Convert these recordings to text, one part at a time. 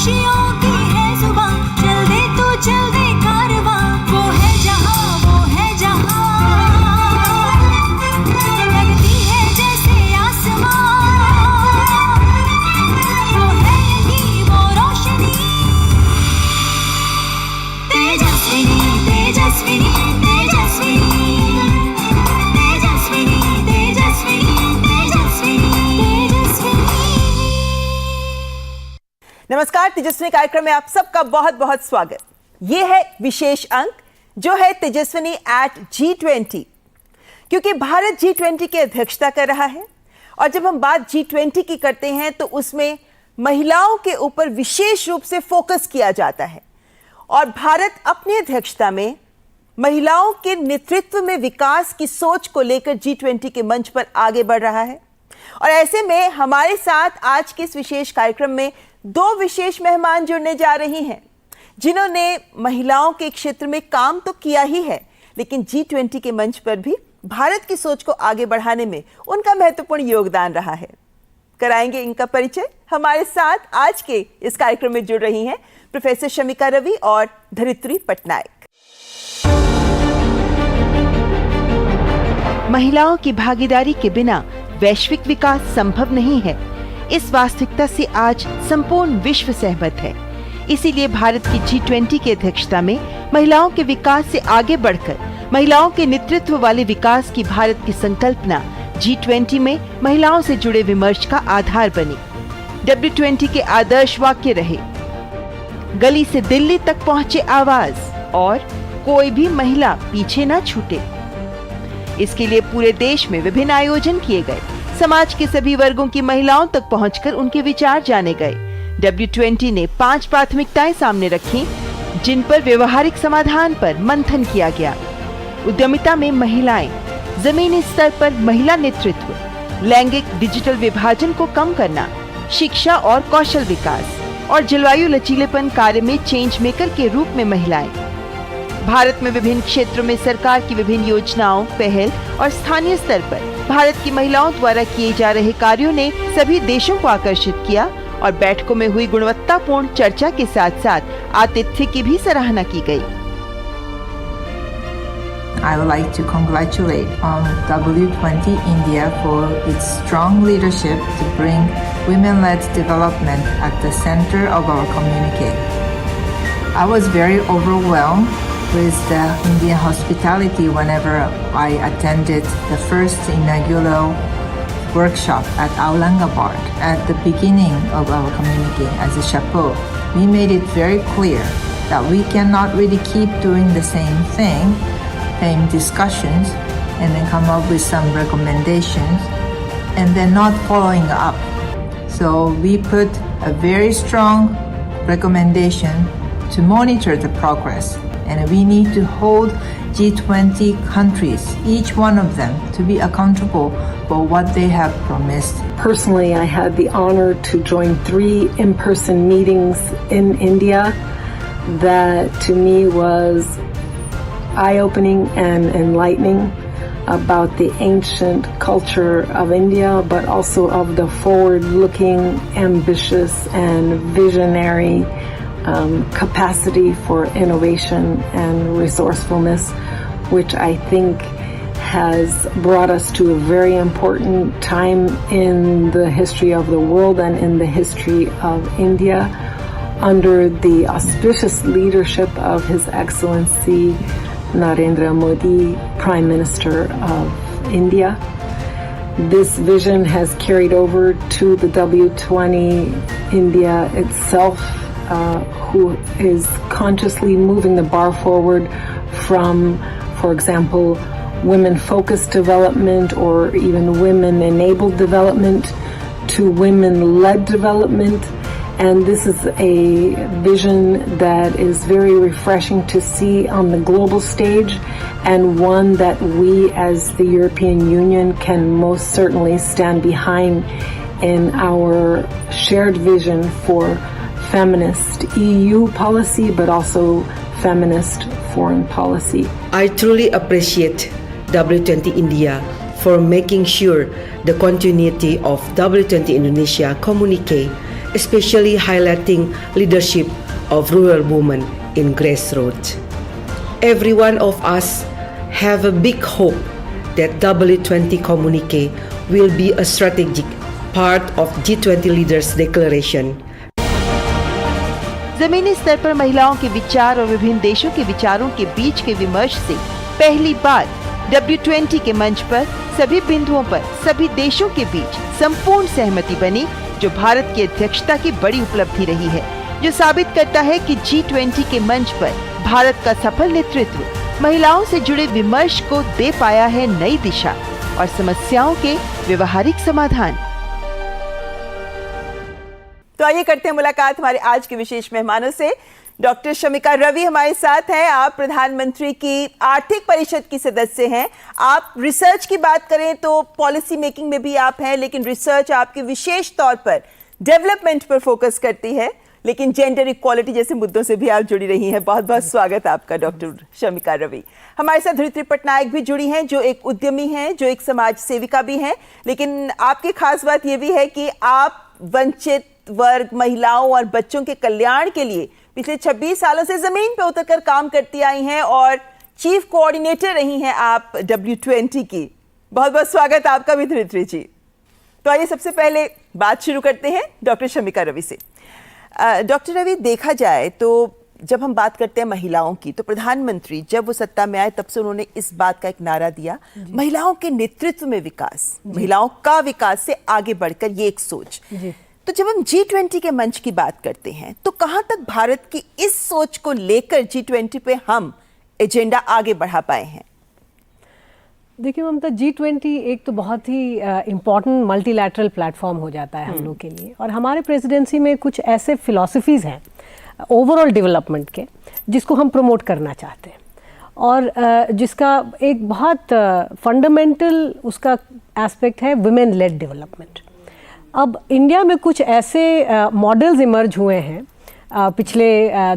खुशियों की है जुबां, चल दे तू चल दे कारवां, वो है जहां, वो है जहां, लगती है जैसे आसमां, वो है यही वो रोशनी, तेजस्विनी तेजस्विनी तेजस्विनी तेजस्विनी तेजस्विनी तेजस्विनी तेजस्विनी। नमस्कार, तेजस्विनी कार्यक्रम में आप सबका बहुत बहुत स्वागत। ये है विशेष अंक जो है तेजस्विनी एट G20, क्योंकि भारत G20 की अध्यक्षता कर रहा है और जब हम बात G20 की करते हैं तो उसमें महिलाओं के ऊपर विशेष रूप से फोकस किया जाता है और भारत अपनी अध्यक्षता में महिलाओं के नेतृत्व में विकास की सोच को लेकर G20 के मंच पर आगे बढ़ रहा है। और ऐसे में हमारे साथ आज के इस विशेष कार्यक्रम में दो विशेष मेहमान जुड़ने जा रही हैं जिन्होंने महिलाओं के क्षेत्र में काम तो किया ही है, लेकिन G20 के मंच पर भी भारत की सोच को आगे बढ़ाने में उनका महत्वपूर्ण योगदान रहा है। कराएंगे इनका परिचय। हमारे साथ आज के इस कार्यक्रम में जुड़ रही हैं प्रोफेसर शमिका रवि और धरित्री पटनायक। महिलाओं की भागीदारी के बिना वैश्विक विकास संभव नहीं है। इस वास्तविकता से आज संपूर्ण विश्व सहमत है। इसीलिए भारत की G20 की अध्यक्षता में महिलाओं के विकास से आगे बढ़कर महिलाओं के नेतृत्व वाले विकास की भारत की संकल्पना G20 में महिलाओं से जुड़े विमर्श का आधार बनी। W20 के आदर्श वाक्य रहे, गली से दिल्ली तक पहुंचे आवाज और कोई भी महिला पीछे न छूटे। इसके लिए पूरे देश में विभिन्न आयोजन किए गए। समाज के सभी वर्गों की महिलाओं तक पहुंचकर उनके विचार जाने गए। W20 ने 5 प्राथमिकताएं सामने रखी जिन पर व्यवहारिक समाधान पर मंथन किया गया। उद्यमिता में महिलाएं, जमीनी स्तर पर महिला नेतृत्व, लैंगिक डिजिटल विभाजन को कम करना, शिक्षा और कौशल विकास और जलवायु लचीलेपन कार्य में चेंज मेकर के रूप में महिलाएं। भारत में विभिन्न क्षेत्रों में सरकार की विभिन्न योजनाओं, पहल और स्थानीय स्तर पर भारत की महिलाओं द्वारा किए जा रहे कार्यों ने सभी देशों को आकर्षित किया और बैठकों में हुई गुणवत्तापूर्ण चर्चा के साथ साथ आतिथ्य की भी सराहना की गई। I would like to congratulate W20 India for its strong leadership to bring women-led development at the center of our communique. I was very overwhelmed with the Indian hospitality whenever I attended the first inaugural workshop at Aurangabad. At the beginning of our communique as a chapeau, we made it very clear that we cannot really keep doing the same thing, same discussions, and then come up with some recommendations and then not following up. So we put a very strong recommendation to monitor the progress, and we need to hold G20 countries, each one of them, to be accountable for what they have promised. Personally, I had the honor to join 3 in-person meetings in India that to me was eye-opening and enlightening about the ancient culture of India, but also of the forward-looking, ambitious, and visionary capacity for innovation and resourcefulness, which I think has brought us to a very important time in the history of the world and in the history of India, under the auspicious leadership of His Excellency Narendra Modi, Prime Minister of India. This vision has carried over to the W20 India itself, who is consciously moving the bar forward from, for example, women-focused development or even women-enabled development to women-led development. And this is a vision that is very refreshing to see on the global stage, and one that we as the European Union can most certainly stand behind in our shared vision for feminist EU policy, but also feminist foreign policy. I truly appreciate W20 India for making sure the continuity of W20 Indonesia communique especially highlighting leadership of rural women in grassroots. Every one of us have a big hope that W20 communique will be a strategic part of G20 leaders' declaration. जमीनी स्तर पर महिलाओं के विचार और विभिन्न देशों के विचारों के बीच के विमर्श से पहली बार W20 के मंच पर सभी बिंदुओं पर सभी देशों के बीच संपूर्ण सहमति बनी, जो भारत की अध्यक्षता की बड़ी उपलब्धि रही है, जो साबित करता है कि G20 के मंच पर भारत का सफल नेतृत्व महिलाओं से जुड़े विमर्श को दे पाया है नई दिशा और समस्याओं के व्यवहारिक समाधान। तो आइए करते हैं मुलाकात हमारे आज के विशेष मेहमानों से। डॉक्टर शमिका रवि हमारे साथ हैं। आप प्रधानमंत्री की आर्थिक परिषद की सदस्य हैं। आप रिसर्च की बात करें तो पॉलिसी मेकिंग में भी आप हैं, लेकिन रिसर्च आपके विशेष तौर पर डेवलपमेंट पर फोकस करती है, लेकिन जेंडर इक्वालिटी जैसे मुद्दों से भी आप जुड़ी रही हैं। बहुत बहुत स्वागत आपका डॉक्टर शमिका रवि। हमारे साथ धरित्री पटनायक भी जुड़ी हैं, जो एक उद्यमी हैं, जो एक समाज सेविका भी हैं, लेकिन आपकी खास बात यह भी है कि आप वंचित वर्ग, महिलाओं और बच्चों के कल्याण के लिए पिछले 26 सालों से जमीन पर उतरकर काम करती आई हैं और चीफ कोऑर्डिनेटर रही हैं आप W20 की। बहुत बहुत स्वागत आपका भी धरित्री जी। तो आइए सबसे पहले बात शुरू करते हैं डॉक्टर शमिका रवि से। डॉक्टर रवि, देखा जाए तो जब हम बात करते हैं महिलाओं की, तो प्रधानमंत्री जब वो सत्ता में आए तब से उन्होंने इस बात का एक नारा दिया, महिलाओं के नेतृत्व में विकास, महिलाओं का विकास से आगे बढ़कर, ये एक सोच। तो जब हम G20 के मंच की बात करते हैं तो कहां तक भारत की इस सोच को लेकर G20 पे हम एजेंडा आगे बढ़ा पाए हैं? देखिए ममता, G20 एक तो बहुत ही इम्पॉर्टेंट मल्टीलैटरल प्लेटफॉर्म हो जाता है हम लोग के लिए, और हमारे प्रेसिडेंसी में कुछ ऐसे फिलॉसफीज़ हैं ओवरऑल डेवलपमेंट के जिसको हम प्रमोट करना चाहते हैं, और जिसका एक बहुत फंडामेंटल उसका एस्पेक्ट है वुमेन लेड डेवलपमेंट। अब इंडिया में कुछ ऐसे मॉडल्स इमर्ज हुए हैं पिछले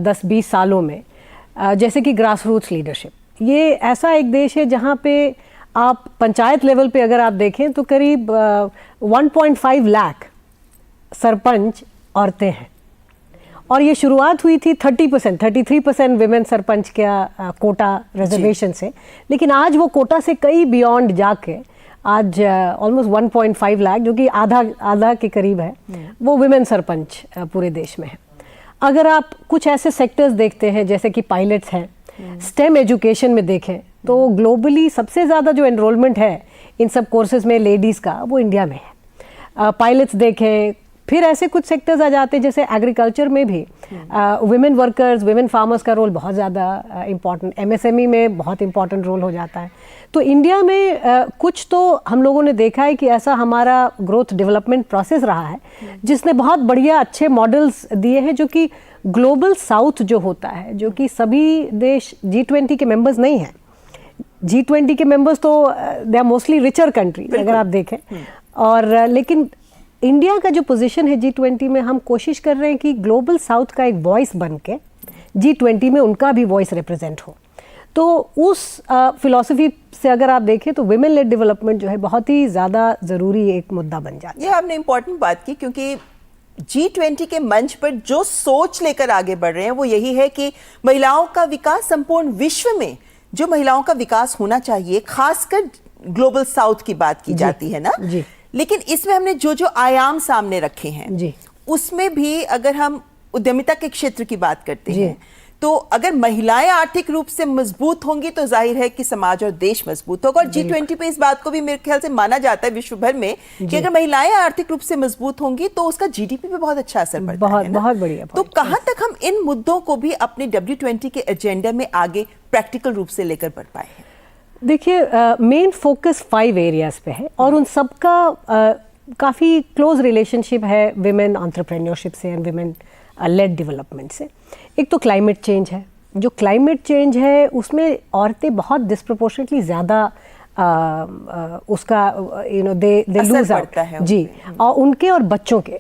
10-20 सालों में, जैसे कि ग्रास रूट्स लीडरशिप। ये ऐसा एक देश है जहाँ पे आप पंचायत लेवल पे अगर आप देखें तो करीब 1.5 लाख सरपंच औरतें हैं, और ये शुरुआत हुई थी 30%, 33% विमेन सरपंच का कोटा रिजर्वेशन से, लेकिन आज वो कोटा से कई बियॉन्ड जाके आज ऑलमोस्ट 1.5 लाख, जो कि आधा के करीब है, वो विमेन सरपंच पूरे देश में है। अगर आप कुछ ऐसे सेक्टर्स देखते हैं जैसे कि पायलट्स हैं, स्टेम एजुकेशन में देखें तो ग्लोबली सबसे ज़्यादा जो एनरोलमेंट है इन सब कोर्सेज में लेडीज़ का, वो इंडिया में है। पायलट्स देखें, फिर ऐसे कुछ सेक्टर्स आ जाते हैं जैसे एग्रीकल्चर में भी वुमेन वर्कर्स, वुमेन फार्मर्स का रोल बहुत ज़्यादा इम्पॉर्टेंट, MSME में बहुत इम्पॉर्टेंट रोल हो जाता है। तो इंडिया में कुछ तो हम लोगों ने देखा है कि ऐसा हमारा ग्रोथ डेवलपमेंट प्रोसेस रहा है जिसने बहुत बढ़िया अच्छे मॉडल्स दिए हैं, जो कि ग्लोबल साउथ जो होता है, जो कि सभी देश G20 के मेंबर्स नहीं हैं। G20 के मेंबर्स तो they are mostly richer countries अगर आप देखें, और लेकिन इंडिया का जो पोजीशन है G20 में, हम कोशिश कर रहे हैं कि ग्लोबल साउथ का एक वॉइस बन के G20 में उनका भी वॉइस रिप्रेजेंट हो। तो उस फिलॉसफी से अगर आप देखें तो विमेन लेड डेवलपमेंट जो है बहुत ही ज़्यादा ज़रूरी एक मुद्दा बन जाता है। ये आपने इम्पोर्टेंट बात की, क्योंकि G20 के मंच पर जो सोच लेकर आगे बढ़ रहे हैं वो यही है कि महिलाओं का विकास, संपूर्ण विश्व में जो महिलाओं का विकास होना चाहिए, खासकर ग्लोबल साउथ की बात की जाती है ना जी। लेकिन इसमें हमने जो जो आयाम सामने रखे हैं जी, उसमें भी अगर हम उद्यमिता के क्षेत्र की बात करते हैं तो अगर महिलाएं आर्थिक रूप से मजबूत होंगी तो जाहिर है कि समाज और देश मजबूत होगा। और G20 पे इस बात को भी मेरे ख्याल से माना जाता है विश्व भर में कि अगर महिलाएं आर्थिक रूप से मजबूत होंगी तो उसका GDP पे बहुत अच्छा असर पड़ता है ना? बहुत बढ़िया। तो कहां तक हम इन मुद्दों को भी अपने W20 के एजेंडा में आगे प्रैक्टिकल रूप से लेकर बढ़ पाए हैं? देखिए, मेन फोकस 5 एरियाज पे है, और उन सबका काफ़ी क्लोज रिलेशनशिप है विमेन एंटरप्रेन्योरशिप से एंड विमेन लेड डेवलपमेंट से। एक तो क्लाइमेट चेंज है। जो क्लाइमेट चेंज है उसमें औरतें बहुत डिस्प्रपोर्शनेटली ज़्यादा उसका दे लूज आउट जी, और उनके और बच्चों के।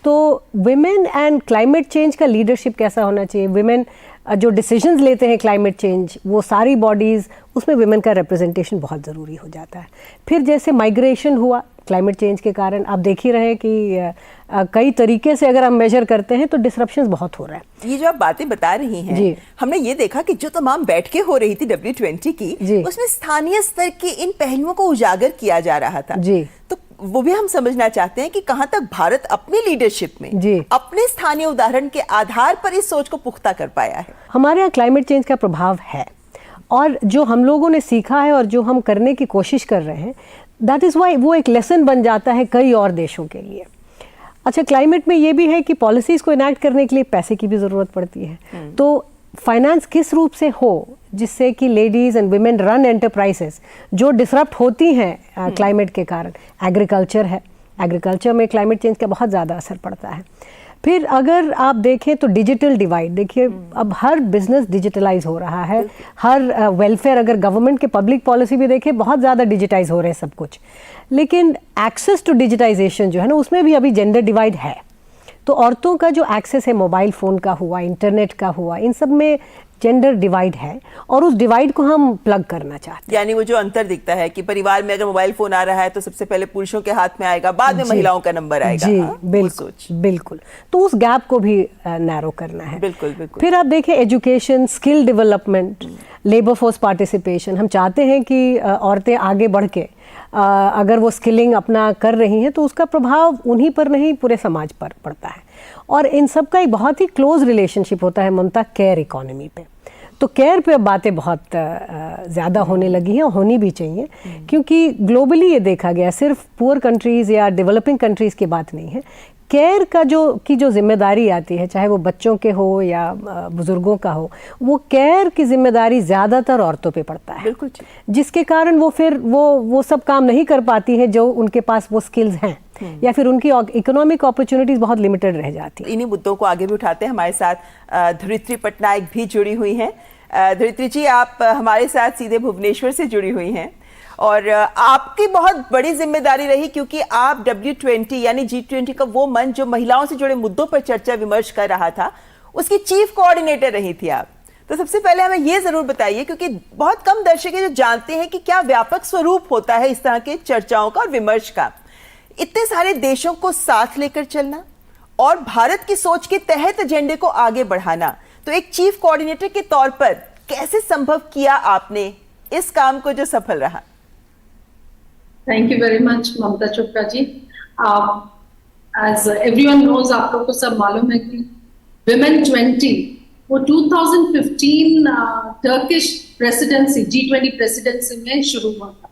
तो विमेन एंड क्लाइमेट चेंज का लीडरशिप कैसा होना चाहिए, विमेन जो डिसीजंस लेते हैं क्लाइमेट चेंज, वो सारी बॉडीज़, उसमें विमेन का रिप्रेजेंटेशन बहुत ज़रूरी हो जाता है। फिर जैसे माइग्रेशन हुआ, क्लाइमेट चेंज के कारण आप देख ही रहे हैं कि कई तरीके से अगर हम मेजर करते हैं तो डिसरप्शंस बहुत हो रहा है। ये जो आप बातें बता रही हैं जी। हमने ये देखा कि जो तमाम बैठकें हो रही थी W20 की, जी। उसमें स्थानीय स्तर के इन पहलुओं को उजागर किया जा रहा था। जी। तो वो भी हम समझना चाहते हैं कि कहां तक भारत अपनी लीडरशिप में जी। अपने स्थानीय उदाहरण के आधार पर इस सोच को पुख्ता कर पाया है। हमारे यहाँ क्लाइमेट चेंज का प्रभाव है और जो हम लोगों ने सीखा है और जो हम करने की कोशिश कर रहे हैं, दैट इज़ वाई वो एक लेसन बन जाता है कई और देशों के लिए। अच्छा, क्लाइमेट में ये भी है कि पॉलिसीज़ को इनैक्ट करने के लिए पैसे की भी ज़रूरत पड़ती है। तो फाइनेंस किस रूप से हो जिससे कि ladies and women run enterprises जो डिसरप्ट होती हैं क्लाइमेट के कारण, एग्रीकल्चर है। एग्रीकल्चर में क्लाइमेट चेंज का बहुत ज़्यादा असर पड़ता है। फिर अगर आप देखें तो डिजिटल डिवाइड, देखिए अब हर बिजनेस डिजिटलाइज हो रहा है, हर वेलफेयर, अगर गवर्नमेंट के पब्लिक पॉलिसी भी देखें बहुत ज़्यादा डिजिटाइज हो रहे हैं सब कुछ, लेकिन एक्सेस टू डिजिटाइजेशन जो है ना उसमें भी अभी जेंडर डिवाइड है। तो औरतों का जो एक्सेस है मोबाइल फ़ोन का हुआ, इंटरनेट का हुआ, इन सब में जेंडर डिवाइड है और उस डिवाइड को हम प्लग करना चाहते हैं। यानी वो जो अंतर दिखता है कि परिवार में अगर मोबाइल फोन आ रहा है तो सबसे पहले पुरुषों के हाथ में आएगा, बाद में महिलाओं का नंबर आएगा। जी, हाँ, बिल्कुल बिल्कुल। तो उस गैप को भी नैरो करना है। बिल्कुल बिल्कुल। फिर आप देखें education, skill development, labour force participation. हम चाहते हैं कि औरतें आगे बढ़ के अगर वो स्किलिंग अपना कर रही हैं तो उसका प्रभाव उन्हीं पर नहीं पूरे समाज पर पड़ता है। और इन सब का एक बहुत ही क्लोज रिलेशनशिप होता है ममता केयर इकोनॉमी पे। तो केयर पे अब बातें बहुत ज़्यादा होने लगी हैं और होनी भी चाहिए, क्योंकि ग्लोबली ये देखा गया, सिर्फ पुअर कंट्रीज़ या डेवलपिंग कंट्रीज़ की बात नहीं है। केयर का जो जिम्मेदारी आती है, चाहे वो बच्चों के हो या बुजुर्गों का हो, वो केयर की जिम्मेदारी ज़्यादातर औरतों पे पड़ता है। बिल्कुल। जिसके कारण वो फिर वो सब काम नहीं कर पाती है जो उनके पास वो स्किल्स हैं, या फिर उनकी इकोनॉमिक अपॉर्चुनिटीज़ बहुत लिमिटेड रह जाती है। इन्हीं मुद्दों को आगे भी उठाते हैं। हमारे साथ धरित्री पटनायक भी जुड़ी हुई हैं। धरित्री जी, आप हमारे साथ सीधे भुवनेश्वर से जुड़ी हुई हैं और आपकी बहुत बड़ी जिम्मेदारी रही, क्योंकि आप W20 यानी G20 का वो मंच जो महिलाओं से जुड़े मुद्दों पर चर्चा विमर्श कर रहा था, उसकी चीफ कोऑर्डिनेटर रही थी आप। तो सबसे पहले हमें ये जरूर बताइए, क्योंकि बहुत कम दर्शक हैं जो जानते हैं कि क्या व्यापक स्वरूप होता है इस तरह के चर्चाओं का और विमर्श का। इतने सारे देशों को साथ लेकर चलना और भारत की सोच के तहत एजेंडे को आगे बढ़ाना, तो एक चीफ कोऑर्डिनेटर के तौर पर कैसे संभव किया आपने इस काम को जो सफल रहा? Thank you very much Mamta Chopra ji. As everyone knows, आप लोग को सब मालूम है कि विमेन 20 वो 2015 टर्किश प्रेसिडेंसी G20 प्रेसिडेंसी में शुरू हुआ था।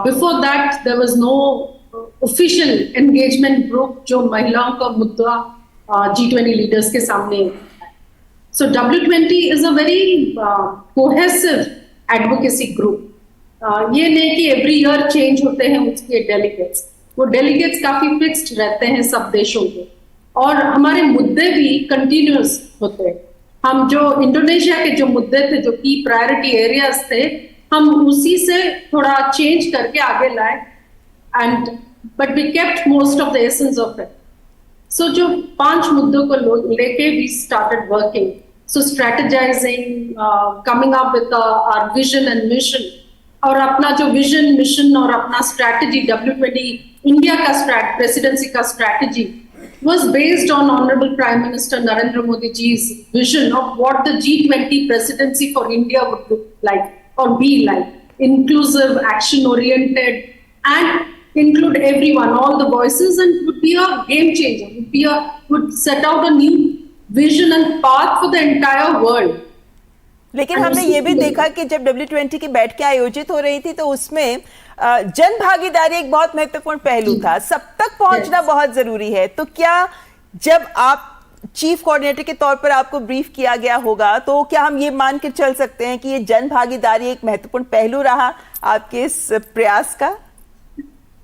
Before that there was no official engagement group जो महिलाओं का मुद्दा G20 लीडर्स के सामने। So W20 is a very cohesive advocacy group. ये नहीं कि एवरी ईयर चेंज होते हैं उसके डेलीगेट्स, वो डेलीगेट्स काफी फिक्स्ड रहते हैं सब देशों के, और हमारे मुद्दे भी कंटिन्यूस होते हैं। हम जो इंडोनेशिया के जो मुद्दे थे, जो की प्रायोरिटी एरियाज थे, हम उसी से थोड़ा चेंज करके आगे लाए, and but we kept most of the essence of it. So जो 5 मुद्दों को लेके we started working, so strategising, coming up with our vision and mission, और अपना जो विजन, मिशन और अपना स्ट्रैटेजी W20 इंडिया का प्रेसिडेंसी का strategy was based on Honorable Prime Minister Narendra Modi ji's vision of what the G20 presidency for India would look like or be like, inclusive, action-oriented, and include everyone, all the voices, and would be a game changer, would set out a new vision and path for the entire world. लेकिन हमने ये भी देखा कि जब W20 की बैठकें आयोजित हो रही थी तो उसमें जन भागीदारी एक बहुत महत्वपूर्ण पहलू था। सब तक पहुंचना बहुत जरूरी है। तो क्या जब आप चीफ कोऑर्डिनेटर के तौर पर आपको ब्रीफ किया गया होगा, तो क्या हम ये मान के चल सकते हैं कि ये जन भागीदारी एक महत्वपूर्ण पहलू रहा आपके इस प्रयास का?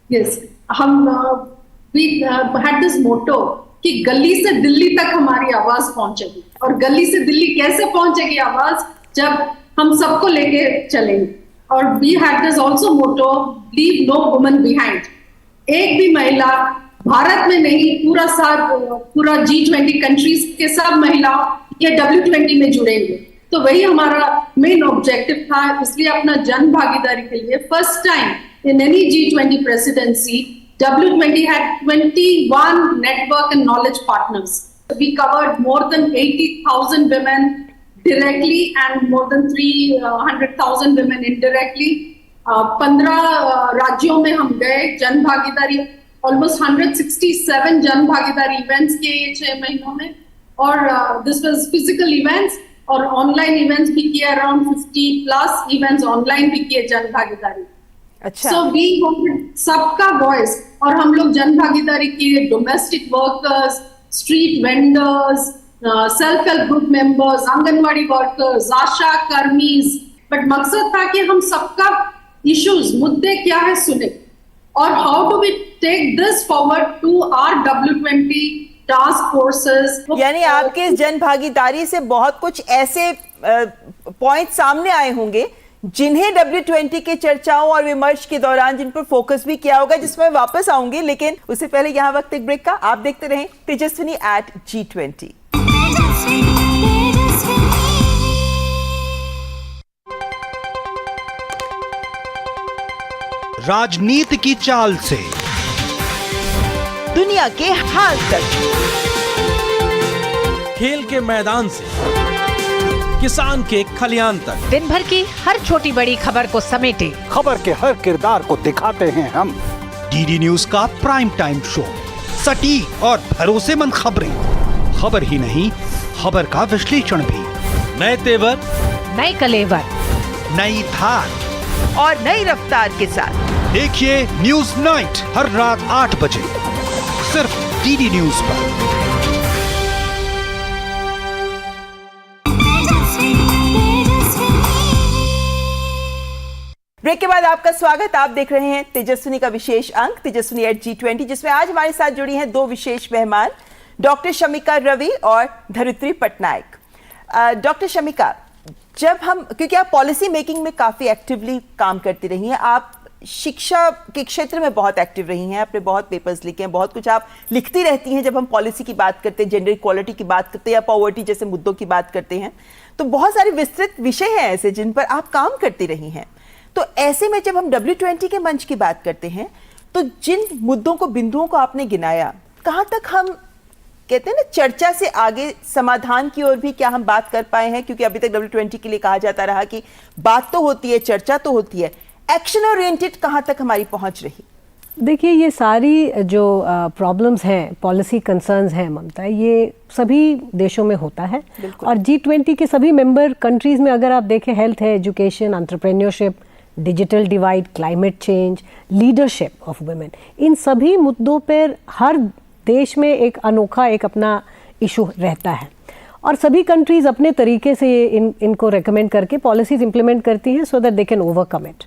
यस, हम वी हैड दिस मोटो कि गली से दिल्ली तक हमारी आवाज पहुंचेगी, और गली से दिल्ली कैसे पहुंचेगी आवाज, जब हम सबको लेके चलेंगे। और we had this also motto, leave no woman behind. एक भी महिला भारत में नहीं, पूरा G20 कंट्रीज के सब महिलाओं ये W20 में जुड़ेंगे। तो वही हमारा मेन ऑब्जेक्टिव था। इसलिए अपना जन भागीदारी के लिए first time in any G20 presidency, W20 had 21 network and knowledge partners. We covered more than 80,000 women directly and more than 300,000 women indirectly. 15 राज्यों में हम गए, जन भागीदारी almost 167 जन भागीदारी इवेंट्स किए 6 महीनों में, और this was physical events और ऑनलाइन इवेंट्स भी किए, अराउंड 50+ इवेंट्स ऑनलाइन भी किए जन भागीदारी। अच्छा। So we wanted सबका वॉइस, और हम लोग जन भागीदारी किए domestic workers, street vendors, self help group members, anganwadi workers, ASHA कर्मीज, बट मकसद था कि हम सबका इश्यूज, मुद्दे क्या है सुने, और how do we take this forward to our W20 task forces. यानी आपके इस जन भागीदारी से बहुत कुछ ऐसे पॉइंट सामने आए होंगे जिन्हें W20 के चर्चाओं और विमर्श के दौरान जिन पर फोकस भी किया होगा, जिसमें वापस आऊंगी, लेकिन उससे पहले यहाँ वक्त एक ब्रेक का। आप देखते रहें तेजस्विनी एट G20। तेजस्विनी तेजस्विनी राजनीति की चाल से दुनिया के हाल तक, खेल के मैदान से किसान के खलियान तक, दिन भर की हर छोटी बड़ी खबर को समेटे खबर के हर किरदार को दिखाते हैं हम। डीडी न्यूज का प्राइम टाइम शो, सटीक और भरोसेमंद खबरें, खबर ही नहीं खबर का विश्लेषण भी, नए तेवर, नए कलेवर, नई धार और नई रफ्तार के साथ देखिए न्यूज नाइट हर रात 8 बजे सिर्फ डीडी न्यूज पर। ब्रेक के बाद आपका स्वागत। आप देख रहे हैं तेजस्विनी का विशेष अंक, तेजस्विनी एट G20, जिसमें आज हमारे साथ जुड़ी हैं 2 विशेष मेहमान, डॉक्टर शमिका रवि और धरित्री पटनायक। डॉक्टर शमिका, जब हम, क्योंकि आप पॉलिसी मेकिंग में काफी एक्टिवली काम करती रही हैं, आप शिक्षा के क्षेत्र में बहुत एक्टिव रही हैं, आपने बहुत पेपर्स लिखे हैं, बहुत कुछ आप लिखती रहती हैं। जब हम पॉलिसी की बात करते हैं, जेंडर इक्वालिटी की बात करते हैं या पॉवर्टी जैसे मुद्दों की बात करते हैं, तो बहुत सारे विस्तृत विषय हैं ऐसे जिन पर आप काम करती रही हैं। तो ऐसे में जब हम W20 के मंच की बात करते हैं, तो जिन मुद्दों को, बिंदुओं को आपने गिनाया, कहाँ तक हम कहते हैं ना चर्चा से आगे समाधान की ओर भी क्या हम बात कर पाए हैं? क्योंकि अभी तक W20 के लिए कहा जाता रहा कि बात तो होती है, चर्चा तो होती है, एक्शन ओरिएंटेड कहाँ तक हमारी पहुंच रही? देखिए, ये सारी जो प्रॉब्लम्स हैं, पॉलिसी कंसर्न्स हैं ममता, ये सभी देशों में होता है। और G20 के सभी मेंबर कंट्रीज में अगर आप देखें, हेल्थ है, education, entrepreneurship, digital divide, climate change, leadership of women, इन सभी मुद्दों पर हर देश में एक अनोखा एक अपना इशू रहता है, और सभी कंट्रीज अपने तरीके से इनको रेकमेंड करके पॉलिसीज इंप्लीमेंट करती हैं so that they can overcome it.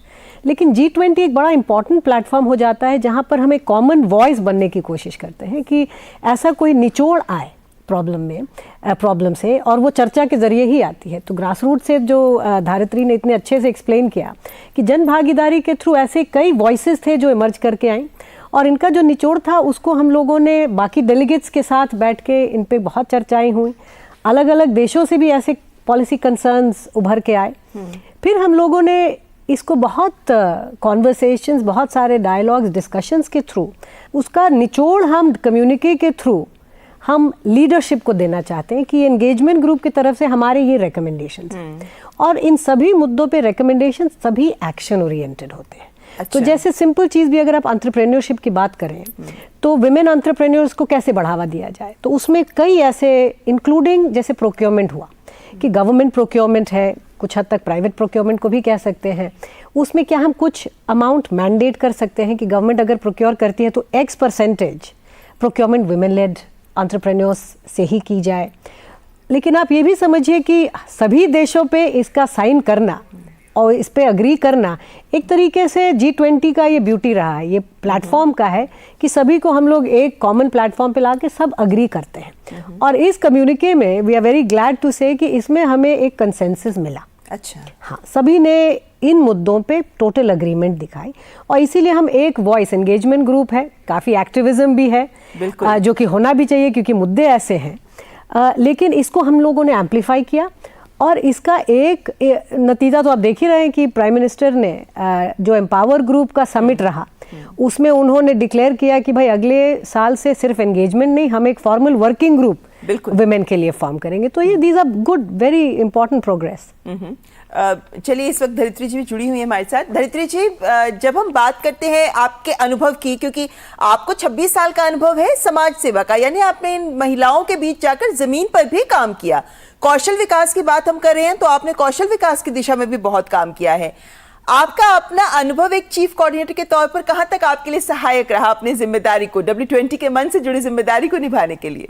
लेकिन G20 एक बड़ा इंपॉर्टेंट प्लेटफॉर्म हो जाता है जहाँ पर हम एक कॉमन वॉइस बनने की कोशिश करते हैं कि ऐसा कोई निचोड़ आए प्रॉब्लम से, और वो चर्चा के जरिए ही आती है। तो ग्रास रूट से जो धारित्री ने इतने अच्छे से एक्सप्लेन किया कि जन भागीदारी के थ्रू ऐसे कई वॉइसेस थे जो इमर्ज करके आई, और इनका जो निचोड़ था उसको हम लोगों ने बाकी डेलीगेट्स के साथ बैठ के इन पे बहुत चर्चाएं हुई। अलग अलग देशों से भी ऐसे पॉलिसी कंसर्न्स उभर के आए। फिर हम लोगों ने इसको बहुत कॉन्वर्सेशंस, बहुत सारे डायलॉग्स, डिस्कशंस के थ्रू, उसका निचोड़ हम कम्युनिके के थ्रू हम लीडरशिप को देना चाहते हैं कि एंगेजमेंट ग्रुप की तरफ से हमारे ये रिकमेंडेशंस हैं, और इन सभी मुद्दों पे रिकमेंडेशंस सभी एक्शन ओरिएंटेड होते हैं। अच्छा। तो जैसे सिंपल चीज़ भी अगर आप एंटरप्रेन्योरशिप की बात करें तो विमेन एंटरप्रेन्योर्स को कैसे बढ़ावा दिया जाए, तो उसमें कई ऐसे, इंक्लूडिंग जैसे प्रोक्योरमेंट हुआ कि गवर्नमेंट प्रोक्योरमेंट है, कुछ हद तक प्राइवेट प्रोक्योरमेंट को भी कह सकते हैं, उसमें क्या हम कुछ अमाउंट मैंडेट कर सकते हैं कि गवर्नमेंट अगर प्रोक्योर करती है तो X% procurement women lead entrepreneurs से ही की जाए। लेकिन आप ये भी समझिए कि सभी देशों पे इसका साइन करना और इस पे अग्री करना एक तरीके से G20 का ये ब्यूटी रहा है, ये प्लेटफॉर्म का है कि सभी को हम लोग एक कॉमन प्लेटफॉर्म पे ला के सब अग्री करते हैं। और इस कम्युनिके में we are very glad to say कि इसमें हमें एक कंसेंसस मिला। अच्छा, हाँ, सभी ने इन मुद्दों पे टोटल अग्रीमेंट दिखाई, और इसीलिए हम एक वॉइस, एंगेजमेंट ग्रुप है, काफ़ी एक्टिविज्म भी है, जो कि होना भी चाहिए क्योंकि मुद्दे ऐसे हैं, लेकिन इसको हम लोगों ने एम्पलीफाई किया और इसका एक नतीजा तो आप देख ही रहे हैं कि प्राइम मिनिस्टर ने जो एम्पावर ग्रुप का समिट रहा उसमें उन्होंने डिक्लेयर किया कि भाई अगले साल से सिर्फ एंगेजमेंट नहीं, हम एक फॉर्मल वर्किंग ग्रुप वुमेन के लिए फॉर्म करेंगे। तो ये these are good, very important progress. चलिए, इस वक्त धरित्री जी भी जुड़ी हुई है हमारे साथ। धरित्री जी, जब हम बात करते हैं आपके अनुभव की, क्योंकि आपको 26 साल का अनुभव है समाज सेवा का, यानी आपने इन महिलाओं के बीच जाकर जमीन पर भी काम किया। कौशल विकास की बात हम कर रहे हैं तो आपने कौशल विकास की दिशा में भी बहुत काम किया है। आपका अपना अनुभव एक चीफ कोऑर्डिनेटर के तौर पर कहां तक आपके लिए सहायक रहा अपनी जिम्मेदारी को, W20 के मन से जुड़ी जिम्मेदारी को निभाने के लिए?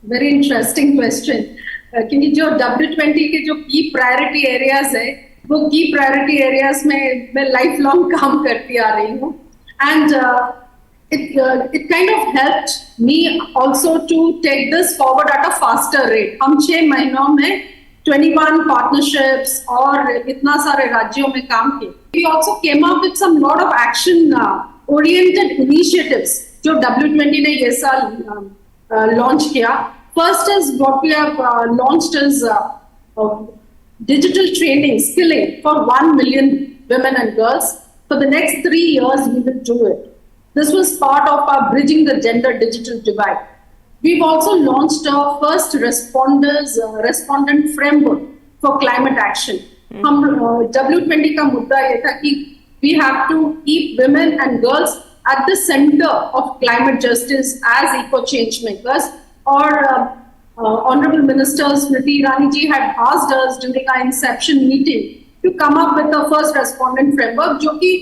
वेरी इंटरेस्टिंग क्वेश्चन, क्योंकि जो W20 के जो की प्रायोरिटी एरियाज है वो की प्रायोरिटी एरियाज में मैं लाइफ लॉन्ग काम करती आ रही हूँ, and it kind of helped me also to take this forward at a faster rate. हम 6 महीनों में 21 partnerships और इतना सारे राज्यों में काम किए. We also came up with some lot of action oriented initiatives जो W20 ने ये साल launch किया. First is what we have launched is digital training, skilling for 1 million women and girls. For the next 3 years, we will do it. This was part of our Bridging the Gender Digital Divide. We've also launched our first respondent framework for climate action. हम W20 का मुद्दा ये था कि we have to keep women and girls at the center of climate justice as eco-change makers. Or Honorable Minister Smriti Irani ji had asked us during our inception meeting to come up with the first respondent framework, जो कि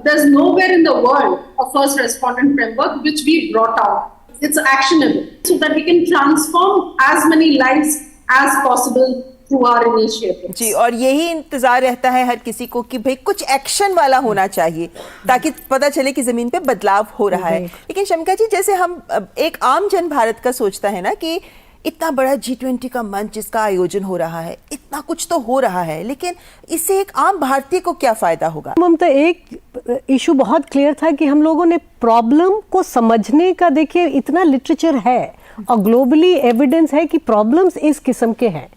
there's nowhere in the world a first respondent framework which we brought out. It's actionable so that we can transform as many lives as possible through our initiative. जी, और यही इंतजार रहता है हर किसी को कि भाई कुछ एक्शन वाला होना चाहिए ताकि पता चले कि जमीन पे बदलाव हो रहा है। लेकिन शमिका जी, जैसे हम एक आम जन भारत का सोचता है ना कि इतना बड़ा G20 का मंच जिसका आयोजन हो रहा है, इतना कुछ तो हो रहा है, लेकिन इससे एक आम भारतीय को क्या फायदा होगा? ममता, एक इशू बहुत क्लियर था कि हम लोगों ने प्रॉब्लम को समझने का, देखिए इतना लिटरेचर है और ग्लोबली एविडेंस है कि प्रॉब्लम्स इस किस्म के हैं।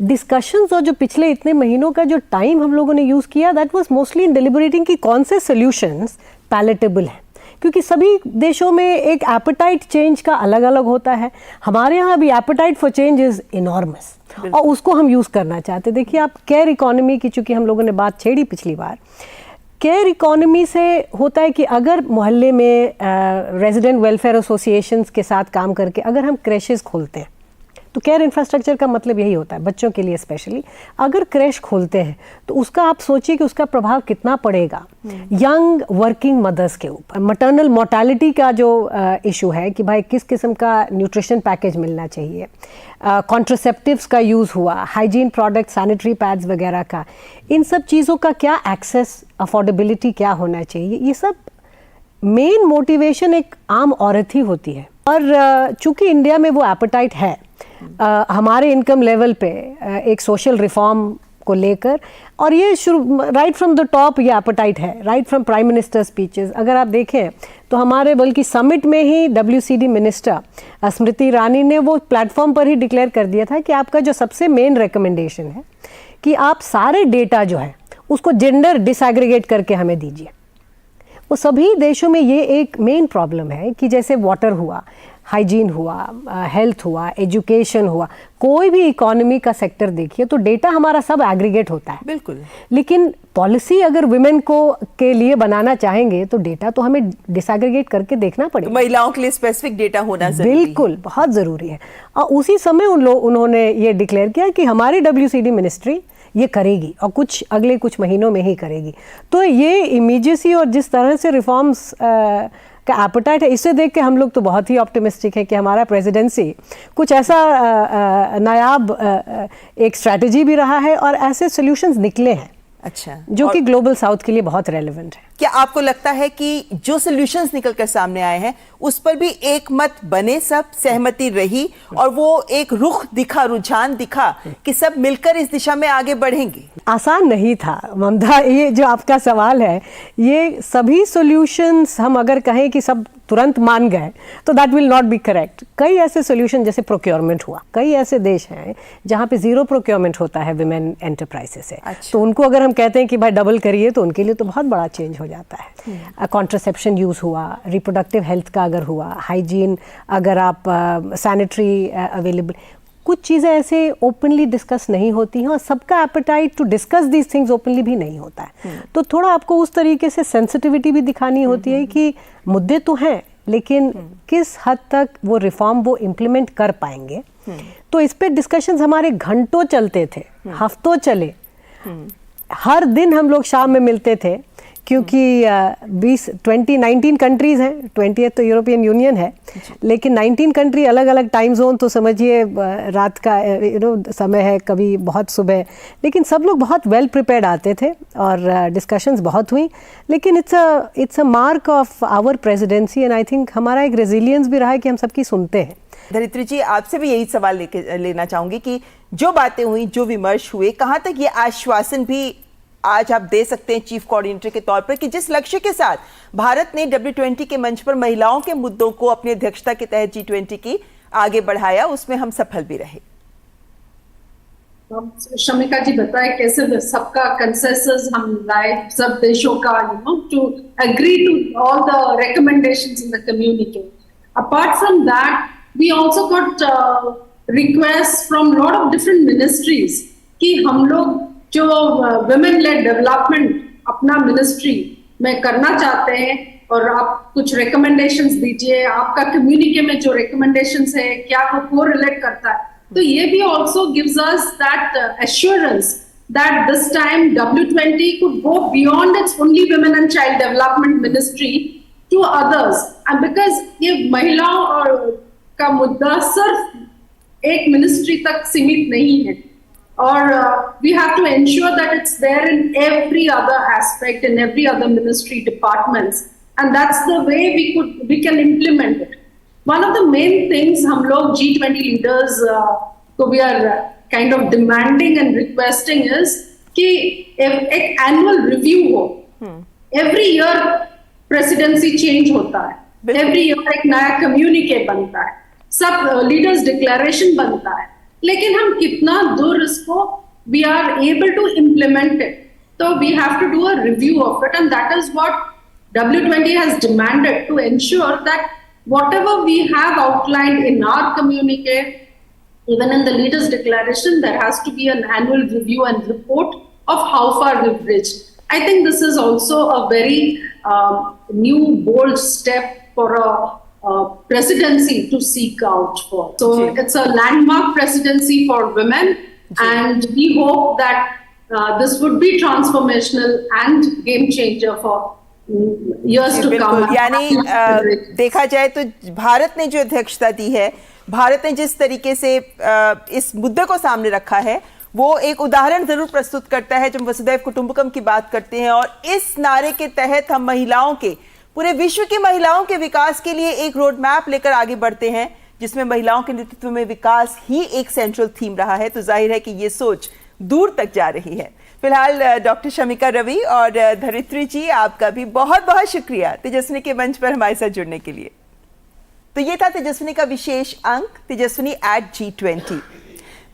डिस्कशंस और जो पिछले इतने महीनों का जो टाइम हम लोगों ने यूज़ किया, दैट वाज मोस्टली इन डिलिबरेटिंग कि कौन से सॉल्यूशंस पैलेटेबल हैं, क्योंकि सभी देशों में एक एपेटाइट चेंज का अलग अलग होता है। हमारे यहाँ अभी apatite for change is enormous और उसको हम यूज़ करना चाहते। देखिए, आप केयर इकोनॉमी की, चूँकि हम लोगों ने बात छेड़ी पिछली बार, केयर इकोनॉमी से होता है कि अगर मोहल्ले में रेजिडेंट वेलफेयर एसोसिएशंस के साथ काम करके अगर हम क्रेशेस खोलते हैं, तो केयर इंफ्रास्ट्रक्चर का मतलब यही होता है बच्चों के लिए स्पेशली। अगर क्रेश खोलते हैं तो उसका आप सोचिए कि उसका प्रभाव कितना पड़ेगा यंग वर्किंग मदर्स के ऊपर। मटर्नल मोर्टालिटी का जो इशू है कि भाई किस किस्म का न्यूट्रिशन पैकेज मिलना चाहिए, कॉन्ट्रासेप्टिव्स का यूज़ हुआ, हाइजीन प्रोडक्ट, सैनिटरी पैड्स वगैरह का, इन सब चीज़ों का क्या एक्सेस, अफोर्डेबिलिटी क्या होना चाहिए, ये सब मेन मोटिवेशन एक आम औरत ही होती है। और चूँकि इंडिया में वो एपेटाइट है हमारे इनकम लेवल पे एक सोशल रिफॉर्म को लेकर, और ये राइट फ्रॉम द टॉप ये एपेटाइट है, right from prime minister speeches. अगर आप देखें तो हमारे बल्कि समिट में ही WCD मिनिस्टर स्मृति ईरानी ने वो प्लेटफॉर्म पर ही डिक्लेयर कर दिया था कि आपका जो सबसे मेन रिकमेंडेशन है कि आप सारे डेटा जो है उसको जेंडर डिसएग्रीगेट करके हमें दीजिए। वो सभी देशों में ये एक मेन प्रॉब्लम है कि जैसे वाटर हुआ, हाइजीन हुआ, हेल्थ हुआ, एजुकेशन हुआ, कोई भी इकोनॉमी का सेक्टर देखिए तो डेटा हमारा सब एग्रीगेट होता है। बिल्कुल। लेकिन पॉलिसी अगर वुमेन को के लिए बनाना चाहेंगे तो डेटा तो हमें डिसएग्रीगेट करके देखना पड़ेगा। महिलाओं के लिए स्पेसिफिक डेटा होना जरूरी बिल्कुल बहुत ज़रूरी है। और उसी समय उन्होंने ये डिक्लेयर किया कि हमारी WCD मिनिस्ट्री ये करेगी और अगले कुछ महीनों में ही करेगी। तो ये इमीडिएसी और जिस तरह से रिफॉर्म्स का एपेटाइट है, इससे देख के हम लोग तो बहुत ही ऑप्टिमिस्टिक है कि हमारा प्रेसिडेंसी कुछ ऐसा नायाब एक स्ट्रैटेजी भी रहा है और ऐसे सॉल्यूशंस निकले हैं। अच्छा, जो कि ग्लोबल साउथ के लिए बहुत रेलेवेंट है। क्या आपको लगता है कि जो सॉल्यूशंस निकल कर सामने आए हैं उस पर भी एक मत बने, सब सहमति रही और वो एक रुख दिखा, रुझान दिखा कि सब मिलकर इस दिशा में आगे बढ़ेंगे? आसान नहीं था ममता, ये जो आपका सवाल है, ये सभी सॉल्यूशंस हम अगर कहें कि सब तुरंत मान गए तो that will not be correct. कई ऐसे सॉल्यूशन, जैसे प्रोक्योरमेंट हुआ, कई ऐसे देश हैं जहाँ पे जीरो प्रोक्योरमेंट होता है विमेन एंटरप्राइजेस से। तो उनको अगर हम कहते हैं कि भाई डबल करिए तो उनके लिए तो बहुत बड़ा चेंज हो जाता है। कॉन्ट्रासेप्शन यूज़ हुआ, रिप्रोडक्टिव हेल्थ का अगर हुआ, हाइजीन, अगर आप सैनिटरी अवेलेबल, कुछ चीज़ें ऐसे ओपनली डिस्कस नहीं होती हैं और सबका appetite to discuss these things openly भी नहीं होता है। तो थोड़ा आपको उस तरीके से सेंसिटिविटी भी दिखानी होती है कि मुद्दे तो हैं लेकिन किस हद तक वो रिफॉर्म वो इम्प्लीमेंट कर पाएंगे। तो इस पे डिस्कशंस हमारे घंटों चलते थे, हफ्तों चले, हर दिन हम लोग शाम में मिलते थे, क्योंकि 19 कंट्रीज़ हैं, 20 तो यूरोपियन यूनियन है, लेकिन 19 कंट्री, अलग अलग टाइम जोन, तो समझिए रात का समय है, कभी बहुत सुबह, लेकिन सब लोग बहुत वेल प्रिपेयर्ड आते थे और डिस्कशंस बहुत हुई। लेकिन it's a mark of our presidency and I think हमारा एक रेजिलियंस भी रहा है कि हम सबकी सुनते हैं। धरित्री जी, आपसे भी यही सवाल लेना चाहूँगी कि जो बातें हुई, जो विमर्श हुए, कहाँ तक ये आश्वासन भी आज आप दे सकते हैं चीफ कोऑर्डिनेटर के तौर पर कि जिस लक्ष्य के साथ भारत ने W20 के मंच पर महिलाओं के मुद्दों को अपनी अध्यक्षता के तहत G20 की आगे बढ़ाया, उसमें हम सफल भी रहे? शमिका जी बताए कैसे सबका कंसेंसस हम लाए, सब देशों का, to agree to all the recommendations in the communique. Apart from that we also got request from lot of different ministries कि हम लोग जो वुमेन लेड डेवलपमेंट अपना मिनिस्ट्री में करना चाहते हैं और आप कुछ रिकमेंडेशंस दीजिए, आपका कम्युनिके में जो रिकमेंडेशंस है क्या वो कोरिलेट करता है। तो ये भी also gives us that assurance that this time W20 could go beyond its only women and child development ministry to others, and because ये महिलाओं और का मुद्दा सिर्फ एक मिनिस्ट्री तक सीमित नहीं है, और we have to ensure that it's there in every other aspect, in every other ministry departments, and that's the way we can implement it. One of the main things हम लोग G20 leaders को we are kind of demanding and requesting is कि एक annual review हो। Every year presidency change होता है, every year एक नया communique बनता है, सब leaders declaration बनता है, लेकिन हम कितना दूर इसको we are able to implement it. So we have to do a review of it, and that is what W20 has demanded, to ensure that whatever we have outlined in our communique, even in the leaders' declaration, there has to be an annual review and report of how far we've reached. I think this is also a very new, bold step for a presidency to seek out for. So it's a landmark presidency for women, and we hope that this would be transformational and game changer for years to come. यानी देखा जाए तो भारत ने जो अध्यक्षता दी है, भारत ने जिस तरीके से इस मुद्दे को सामने रखा है, वो एक उदाहरण जरूर प्रस्तुत करता है जब वसुधैव कुटुंबकम की बात करते हैं। और इस नारे के तहत हम महिलाओं के, पूरे विश्व की महिलाओं के विकास के लिए एक रोड मैप लेकर आगे बढ़ते हैं, जिसमें महिलाओं के नेतृत्व में विकास ही एक सेंट्रल थीम रहा है। तो जाहिर है कि ये सोच दूर तक जा रही है। फिलहाल डॉक्टर शमिका रवि और धरित्री जी, आपका भी बहुत बहुत शुक्रिया तेजस्विनी के मंच पर हमारे साथ जुड़ने के लिए। तो ये था तेजस्विनी का विशेष अंक, Tejaswini at G20।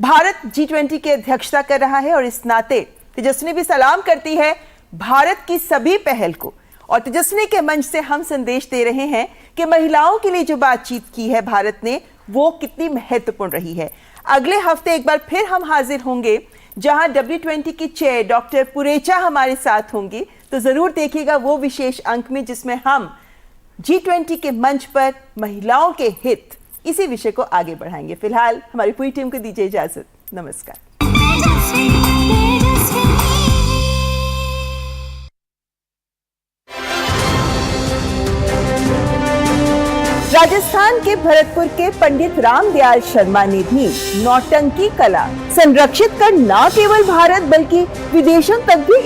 Bharat G20 की अध्यक्षता कर रहा है और इस नाते तेजस्विनी भी सलाम करती है भारत की सभी पहल को, और तेजस्विनी के मंच से हम संदेश दे रहे हैं कि महिलाओं के लिए जो बातचीत की है भारत ने, वो कितनी महत्वपूर्ण रही है। अगले हफ्ते एक बार फिर हम हाजिर होंगे, जहां W20 की चेयर डॉक्टर पुरेचा हमारे साथ होंगी। तो जरूर देखिएगा वो विशेष अंक में, जिसमें हम G20 के मंच पर महिलाओं के हित, इसी विषय को आगे बढ़ाएंगे। फिलहाल हमारी पूरी टीम को दीजिए इजाजत। नमस्कार। राजस्थान के भरतपुर के पंडित रामदयाल शर्मा ने भी नौटंकी कला संरक्षित कर न केवल भारत बल्कि विदेशों तक भी